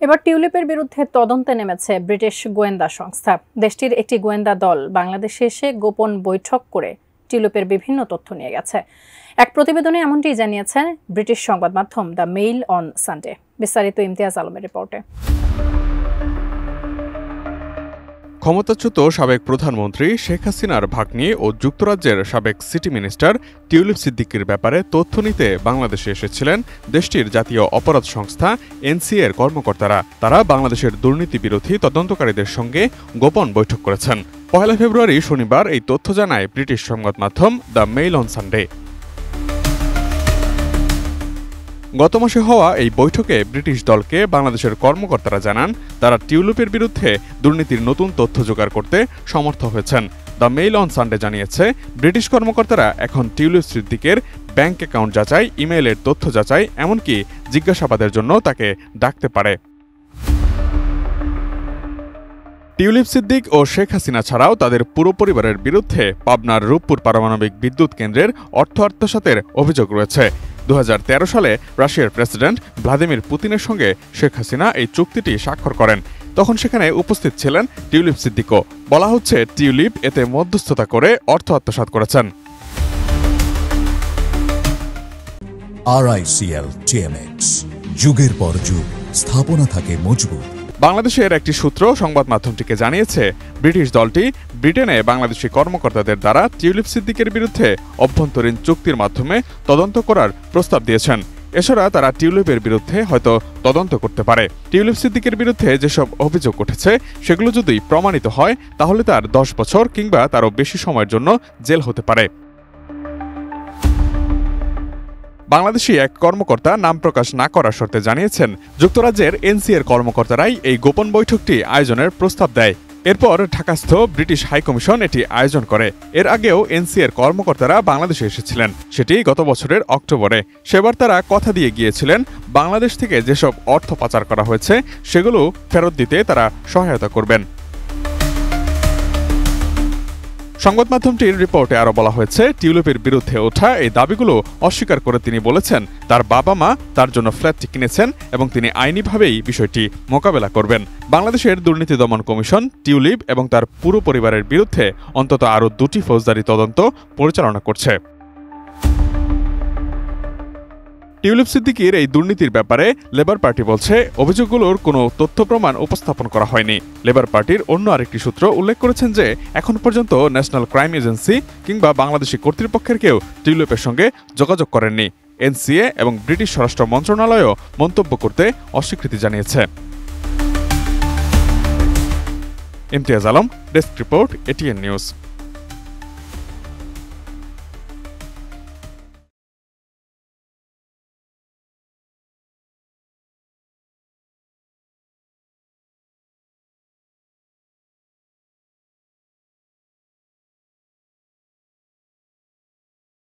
এবার টিউলিপের বিরুদ্ধে তদন্তে নেমেছে ব্রিটিশ গোয়েন্দা সংস্থা। দেশটির একটি গোয়েন্দা দল বাংলাদেশে এসে গোপন বৈঠক করে টিউলিপের বিভিন্ন তথ্য নিয়ে গেছে। এক প্রতিবেদনে এমনটি জানিয়েছে ব্রিটিশ সংবাদ মাধ্যম দ্য মেইল অন সানডে। বিস্তারিত ইমতিয়াজ আলমের রিপোর্টে। ক্ষমতাচ্যুত সাবেক প্রধানমন্ত্রী শেখ হাসিনার ভাগ্নি ও যুক্তরাজ্যের সাবেক সিটি মিনিস্টার টিউলিপ সিদ্দিকীর ব্যাপারে তথ্য নিতে বাংলাদেশে এসেছিলেন দেশটির জাতীয় অপরাধ সংস্থা এনসিএর কর্মকর্তারা। তারা বাংলাদেশের দুর্নীতি বিরোধী তদন্তকারীদের সঙ্গে গোপন বৈঠক করেছেন। 1 ফেব্রুয়ারি শনিবার এই তথ্য জানায় ব্রিটিশ সংবাদ মাধ্যম দ্য মেইল অন সানডে। গত মাসে হওয়া এই বৈঠকে ব্রিটিশ দলকে বাংলাদেশের কর্মকর্তারা জানান তারা টিউলিপের বিরুদ্ধে দুর্নীতির নতুন তথ্য জোগাড় করতে সমর্থ হয়েছেন। দ্য মেইল অন সানডে জানিয়েছে, ব্রিটিশ কর্মকর্তারা এখন টিউলিপ সিদ্দিকের ব্যাংক অ্যাকাউন্ট যাচাই, ইমেইলের তথ্য যাচাই, এমনকি জিজ্ঞাসাবাদের জন্য তাকে ডাকতে পারে। টিউলিপ সিদ্দিক ও শেখ হাসিনা ছাড়াও তাদের পুরো পরিবারের বিরুদ্ধে পাবনার রূপপুর পারমাণবিক বিদ্যুৎ কেন্দ্রের অর্থ আত্মসাতের অভিযোগ রয়েছে। 2013 সালে রাশিয়ার প্রেসিডেন্ট ভ্লাদিমির পুতিনের সঙ্গে শেখ হাসিনা এই চুক্তিটি স্বাক্ষর করেন। তখন সেখানে উপস্থিত ছিলেন টিউলিপ সিদ্দিকও। বলা হচ্ছে টিউলিপ এতে মধ্যস্থতা করে অর্থ আত্মসাৎ করেছেন। RICL TMX, যুগের পর যুগ স্থাপনা থাকে মজবুত। বাংলাদেশের একটি সূত্র সংবাদ মাধ্যমটিকে জানিয়েছে, ব্রিটিশ দলটি ব্রিটেনে বাংলাদেশি কর্মকর্তাদের দ্বারা টিউলিপ সিদ্দিকের বিরুদ্ধে অভ্যন্তরীণ চুক্তির মাধ্যমে তদন্ত করার প্রস্তাব দিয়েছেন। এছাড়া তারা টিউলিপের বিরুদ্ধে হয়তো তদন্ত করতে পারে। টিউলিপ সিদ্দিকের বিরুদ্ধে যেসব অভিযোগ উঠেছে সেগুলো যদি প্রমাণিত হয় তাহলে তার 10 বছর কিংবা তারও বেশি সময়ের জন্য জেল হতে পারে। বাংলাদেশি এক কর্মকর্তা নাম প্রকাশ না করার শর্তে জানিয়েছেন, যুক্তরাজ্যের এনসিএর কর্মকর্তারাই এই গোপন বৈঠকটি আয়োজনের প্রস্তাব দেয়। এরপর ঢাকাস্থ ব্রিটিশ হাইকমিশন এটি আয়োজন করে। এর আগেও এনসিএর কর্মকর্তারা বাংলাদেশে এসেছিলেন, সেটি গত বছরের অক্টোবরে। সেবার তারা কথা দিয়ে গিয়েছিলেন বাংলাদেশ থেকে যেসব অর্থ পাচার করা হয়েছে সেগুলো ফেরত দিতে তারা সহায়তা করবেন। সংবাদ মাধ্যমটির রিপোর্টে আরও বলা হয়েছে, টিউলিপের বিরুদ্ধে ওঠা এই দাবিগুলো অস্বীকার করে তিনি বলেছেন তার বাবা মা তার জন্য ফ্ল্যাটটি কিনেছেন এবং তিনি আইনিভাবেই বিষয়টি মোকাবেলা করবেন। বাংলাদেশের দুর্নীতি দমন কমিশন টিউলিপ এবং তার পুরো পরিবারের বিরুদ্ধে অন্তত আরও 2টি ফৌজদারি তদন্ত পরিচালনা করছে। টিউলিপ সিদ্দিকীর এই দুর্নীতির ব্যাপারে লেবার পার্টি বলছে অভিযোগগুলোর কোনো তথ্য প্রমাণ উপস্থাপন করা হয়নি। লেবার পার্টির অন্য আরেকটি সূত্র উল্লেখ করেছেন যে এখন পর্যন্ত ন্যাশনাল ক্রাইম এজেন্সি কিংবা বাংলাদেশি কর্তৃপক্ষের কেউ টিউলিপের সঙ্গে যোগাযোগ করেননি। এনসিএ এবং ব্রিটিশ স্বরাষ্ট্র মন্ত্রণালয়ও মন্তব্য করতে অস্বীকৃতি জানিয়েছে। Imtiaz Alam, desk report, ATN news.